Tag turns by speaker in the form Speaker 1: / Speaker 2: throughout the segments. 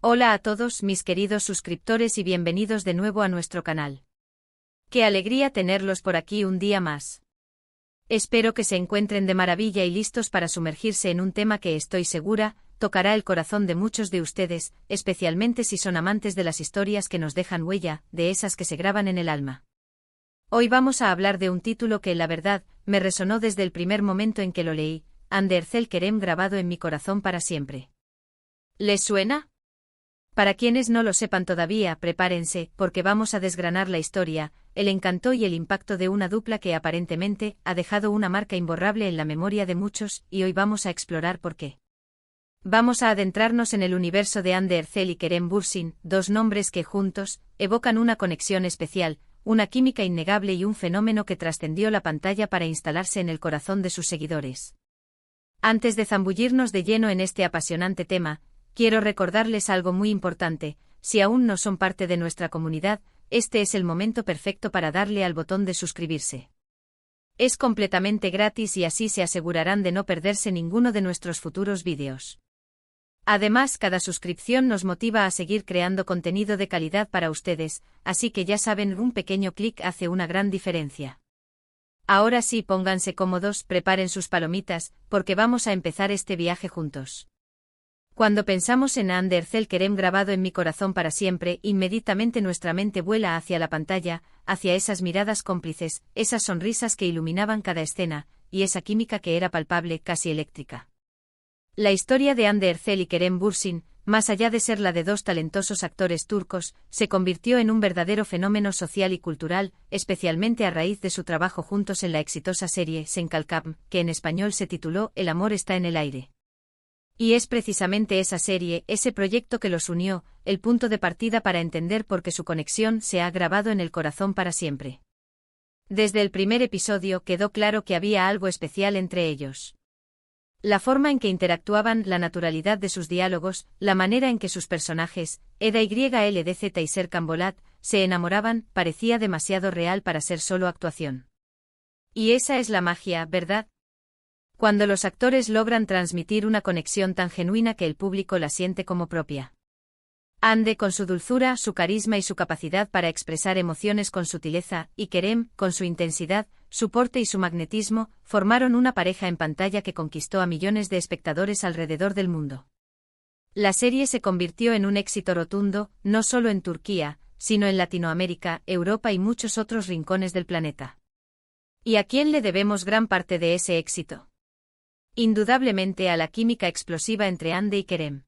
Speaker 1: Hola a todos mis queridos suscriptores y bienvenidos de nuevo a nuestro canal. Qué alegría tenerlos por aquí un día más. Espero que se encuentren de maravilla y listos para sumergirse en un tema que estoy segura, tocará el corazón de muchos de ustedes, especialmente si son amantes de las historias que nos dejan huella, de esas que se graban en el alma. Hoy vamos a hablar de un título que, la verdad, me resonó desde el primer momento en que lo leí, Ande Erzel Kerem grabado en mi corazón para siempre. ¿Les suena? Para quienes no lo sepan todavía, prepárense, porque vamos a desgranar la historia, el encanto y el impacto de una dupla que aparentemente ha dejado una marca imborrable en la memoria de muchos, y hoy vamos a explorar por qué. Vamos a adentrarnos en el universo de Ande Erzel y Kerem Bürsin, dos nombres que juntos evocan una conexión especial, una química innegable y un fenómeno que trascendió la pantalla para instalarse en el corazón de sus seguidores. Antes de zambullirnos de lleno en este apasionante tema, quiero recordarles algo muy importante: si aún no son parte de nuestra comunidad, este es el momento perfecto para darle al botón de suscribirse. Es completamente gratis y así se asegurarán de no perderse ninguno de nuestros futuros vídeos. Además, cada suscripción nos motiva a seguir creando contenido de calidad para ustedes, así que ya saben, un pequeño clic hace una gran diferencia. Ahora sí, pónganse cómodos, preparen sus palomitas, porque vamos a empezar este viaje juntos. Cuando pensamos en Ande Erzel Kerem grabado en mi corazón para siempre, inmediatamente nuestra mente vuela hacia la pantalla, hacia esas miradas cómplices, esas sonrisas que iluminaban cada escena, y esa química que era palpable, casi eléctrica. La historia de Ande Erzel y Kerem Bürsin, más allá de ser la de dos talentosos actores turcos, se convirtió en un verdadero fenómeno social y cultural, especialmente a raíz de su trabajo juntos en la exitosa serie Sen Kalkam, que en español se tituló El amor está en el aire. Y es precisamente esa serie, ese proyecto que los unió, el punto de partida para entender por qué su conexión se ha grabado en el corazón para siempre. Desde el primer episodio quedó claro que había algo especial entre ellos. La forma en que interactuaban, la naturalidad de sus diálogos, la manera en que sus personajes, Eda YLDZ y Serkan Bolat, se enamoraban, parecía demasiado real para ser solo actuación. Y esa es la magia, ¿verdad? Cuando los actores logran transmitir una conexión tan genuina que el público la siente como propia. Ande, con su dulzura, su carisma y su capacidad para expresar emociones con sutileza, y Kerem, con su intensidad, su porte y su magnetismo, formaron una pareja en pantalla que conquistó a millones de espectadores alrededor del mundo. La serie se convirtió en un éxito rotundo, no solo en Turquía, sino en Latinoamérica, Europa y muchos otros rincones del planeta. ¿Y a quién le debemos gran parte de ese éxito? Indudablemente a la química explosiva entre Ande y Kerem.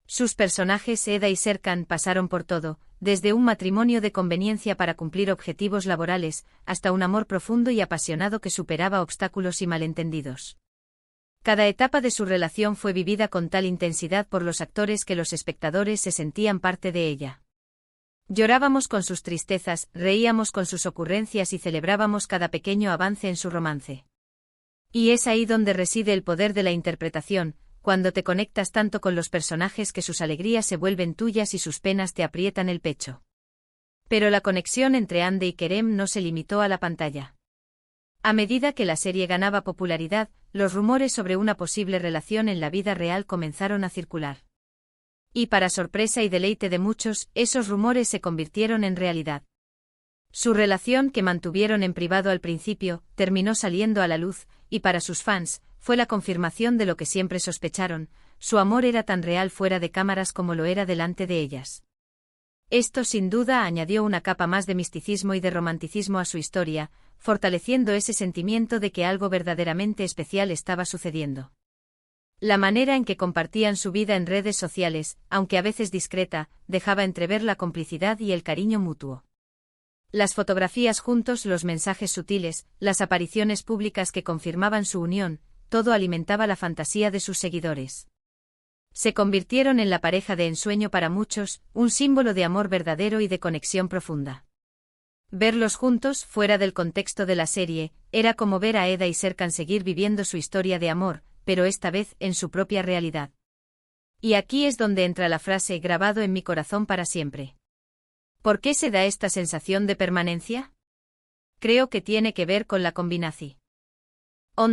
Speaker 1: Sus personajes Eda y Serkan pasaron por todo, desde un matrimonio de conveniencia para cumplir objetivos laborales, hasta un amor profundo y apasionado que superaba obstáculos y malentendidos. Cada etapa de su relación fue vivida con tal intensidad por los actores que los espectadores se sentían parte de ella. Llorábamos con sus tristezas, reíamos con sus ocurrencias y celebrábamos cada pequeño avance en su romance. Y es ahí donde reside el poder de la interpretación, cuando te conectas tanto con los personajes que sus alegrías se vuelven tuyas y sus penas te aprietan el pecho. Pero la conexión entre Ande y Kerem no se limitó a la pantalla. A medida que la serie ganaba popularidad, los rumores sobre una posible relación en la vida real comenzaron a circular. Y para sorpresa y deleite de muchos, esos rumores se convirtieron en realidad. Su relación, que mantuvieron en privado al principio, terminó saliendo a la luz, y para sus fans, fue la confirmación de lo que siempre sospecharon: su amor era tan real fuera de cámaras como lo era delante de ellas. Esto sin duda añadió una capa más de misticismo y de romanticismo a su historia, fortaleciendo ese sentimiento de que algo verdaderamente especial estaba sucediendo. La manera en que compartían su vida en redes sociales, aunque a veces discreta, dejaba entrever la complicidad y el cariño mutuo. Las fotografías juntos, los mensajes sutiles, las apariciones públicas que confirmaban su unión, todo alimentaba la fantasía de sus seguidores. Se convirtieron en la pareja de ensueño para muchos, un símbolo de amor verdadero y de conexión profunda. Verlos juntos, fuera del contexto de la serie, era como ver a Eda y Serkan seguir viviendo su historia de amor, pero esta vez en su propia realidad. Y aquí es donde entra la frase grabado en mi corazón para siempre. ¿Por qué se da esta sensación de permanencia? Creo que tiene que ver con la combinación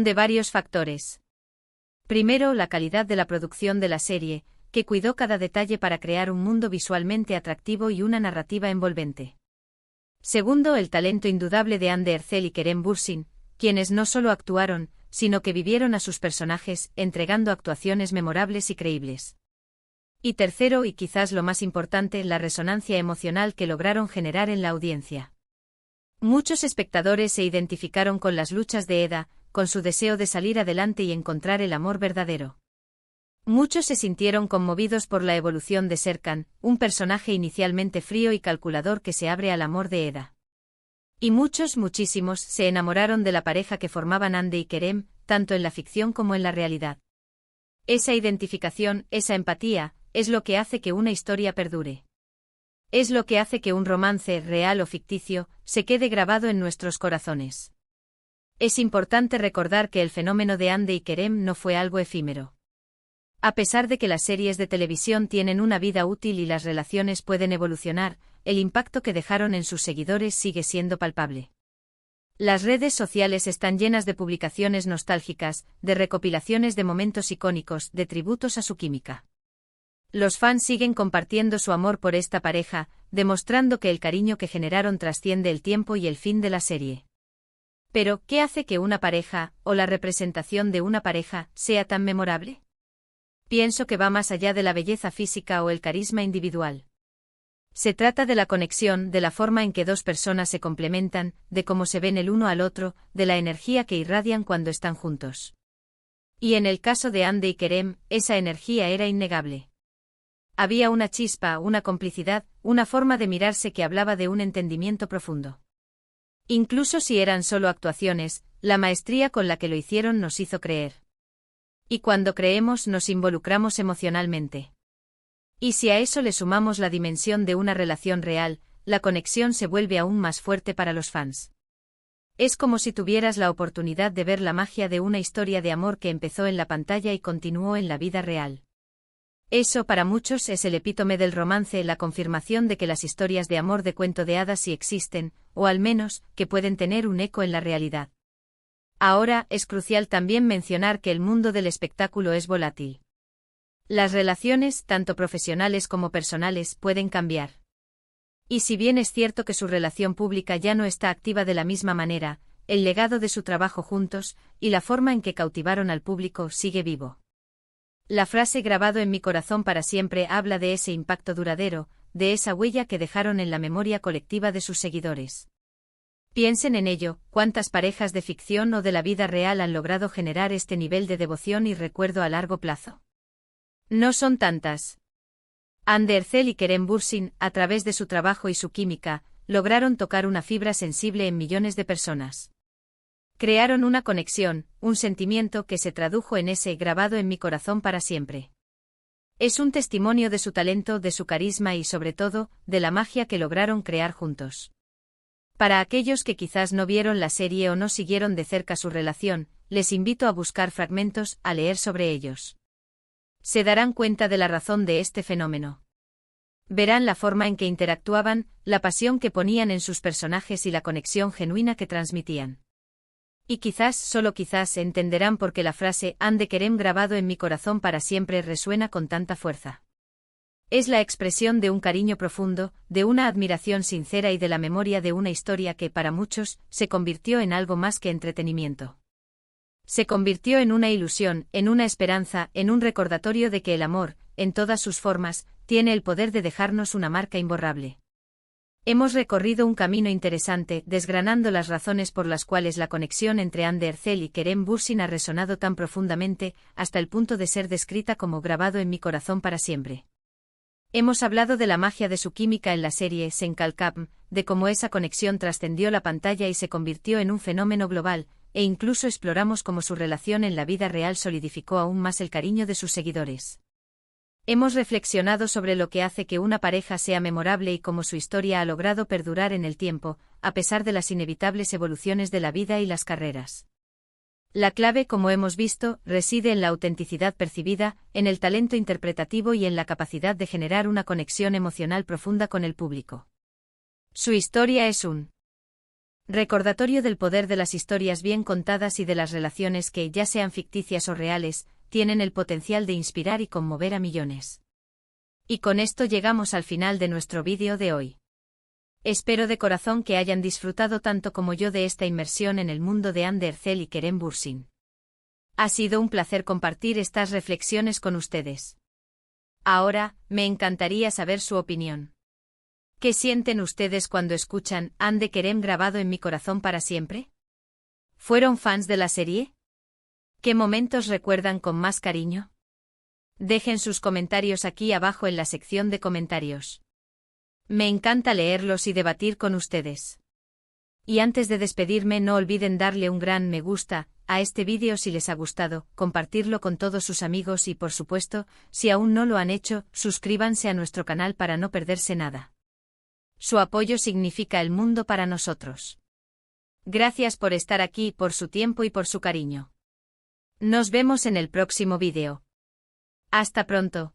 Speaker 1: de varios factores. Primero, la calidad de la producción de la serie, que cuidó cada detalle para crear un mundo visualmente atractivo y una narrativa envolvente. Segundo, el talento indudable de Anne Ercel y Kerem Bürsin, quienes no solo actuaron, sino que vivieron a sus personajes, entregando actuaciones memorables y creíbles. Y tercero, y quizás lo más importante, la resonancia emocional que lograron generar en la audiencia. Muchos espectadores se identificaron con las luchas de Eda, con su deseo de salir adelante y encontrar el amor verdadero. Muchos se sintieron conmovidos por la evolución de Serkan, un personaje inicialmente frío y calculador que se abre al amor de Eda. Y muchísimos, se enamoraron de la pareja que formaban Hande y Kerem, tanto en la ficción como en la realidad. Esa identificación, esa empatía, es lo que hace que una historia perdure. Es lo que hace que un romance, real o ficticio, se quede grabado en nuestros corazones. Es importante recordar que el fenómeno de Hande y Kerem no fue algo efímero. A pesar de que las series de televisión tienen una vida útil y las relaciones pueden evolucionar, el impacto que dejaron en sus seguidores sigue siendo palpable. Las redes sociales están llenas de publicaciones nostálgicas, de recopilaciones de momentos icónicos, de tributos a su química. Los fans siguen compartiendo su amor por esta pareja, demostrando que el cariño que generaron trasciende el tiempo y el fin de la serie. Pero, ¿qué hace que una pareja, o la representación de una pareja, sea tan memorable? Pienso que va más allá de la belleza física o el carisma individual. Se trata de la conexión, de la forma en que dos personas se complementan, de cómo se ven el uno al otro, de la energía que irradian cuando están juntos. Y en el caso de Hande y Kerem, esa energía era innegable. Había una chispa, una complicidad, una forma de mirarse que hablaba de un entendimiento profundo. Incluso si eran solo actuaciones, la maestría con la que lo hicieron nos hizo creer. Y cuando creemos nos involucramos emocionalmente. Y si a eso le sumamos la dimensión de una relación real, la conexión se vuelve aún más fuerte para los fans. Es como si tuvieras la oportunidad de ver la magia de una historia de amor que empezó en la pantalla y continuó en la vida real. Eso para muchos es el epítome del romance, la confirmación de que las historias de amor de cuento de hadas sí existen, o al menos, que pueden tener un eco en la realidad. Ahora, es crucial también mencionar que el mundo del espectáculo es volátil. Las relaciones, tanto profesionales como personales, pueden cambiar. Y si bien es cierto que su relación pública ya no está activa de la misma manera, el legado de su trabajo juntos, y la forma en que cautivaron al público, sigue vivo. La frase grabado en mi corazón para siempre habla de ese impacto duradero, de esa huella que dejaron en la memoria colectiva de sus seguidores. Piensen en ello, ¿cuántas parejas de ficción o de la vida real han logrado generar este nivel de devoción y recuerdo a largo plazo? No son tantas. Hande Ercel y Kerem Bürsin, a través de su trabajo y su química, lograron tocar una fibra sensible en millones de personas. Crearon una conexión, un sentimiento que se tradujo en ese grabado en mi corazón para siempre. Es un testimonio de su talento, de su carisma y sobre todo, de la magia que lograron crear juntos. Para aquellos que quizás no vieron la serie o no siguieron de cerca su relación, les invito a buscar fragmentos, a leer sobre ellos. Se darán cuenta de la razón de este fenómeno. Verán la forma en que interactuaban, la pasión que ponían en sus personajes y la conexión genuina que transmitían. Y quizás, solo quizás, entenderán por qué la frase Hande Kerem grabado en mi corazón para siempre resuena con tanta fuerza. Es la expresión de un cariño profundo, de una admiración sincera y de la memoria de una historia que, para muchos, se convirtió en algo más que entretenimiento. Se convirtió en una ilusión, en una esperanza, en un recordatorio de que el amor, en todas sus formas, tiene el poder de dejarnos una marca imborrable. Hemos recorrido un camino interesante, desgranando las razones por las cuales la conexión entre Hande Ercel y Kerem Bürsin ha resonado tan profundamente, hasta el punto de ser descrita como grabado en mi corazón para siempre. Hemos hablado de la magia de su química en la serie Sen Kalkam, de cómo esa conexión trascendió la pantalla y se convirtió en un fenómeno global, e incluso exploramos cómo su relación en la vida real solidificó aún más el cariño de sus seguidores. Hemos reflexionado sobre lo que hace que una pareja sea memorable y cómo su historia ha logrado perdurar en el tiempo, a pesar de las inevitables evoluciones de la vida y las carreras. La clave, como hemos visto, reside en la autenticidad percibida, en el talento interpretativo y en la capacidad de generar una conexión emocional profunda con el público. Su historia es un recordatorio del poder de las historias bien contadas y de las relaciones que, ya sean ficticias o reales, tienen el potencial de inspirar y conmover a millones. Y con esto llegamos al final de nuestro vídeo de hoy. Espero de corazón que hayan disfrutado tanto como yo de esta inmersión en el mundo de Ander Zel y Kerem Bürsin. Ha sido un placer compartir estas reflexiones con ustedes. Ahora, me encantaría saber su opinión. ¿Qué sienten ustedes cuando escuchan Ande Kerem grabado en mi corazón para siempre? ¿Fueron fans de la serie? ¿Qué momentos recuerdan con más cariño? Dejen sus comentarios aquí abajo en la sección de comentarios. Me encanta leerlos y debatir con ustedes. Y antes de despedirme, no olviden darle un gran me gusta a este vídeo si les ha gustado, compartirlo con todos sus amigos y, por supuesto, si aún no lo han hecho, suscríbanse a nuestro canal para no perderse nada. Su apoyo significa el mundo para nosotros. Gracias por estar aquí, por su tiempo y por su cariño. Nos vemos en el próximo vídeo. Hasta pronto.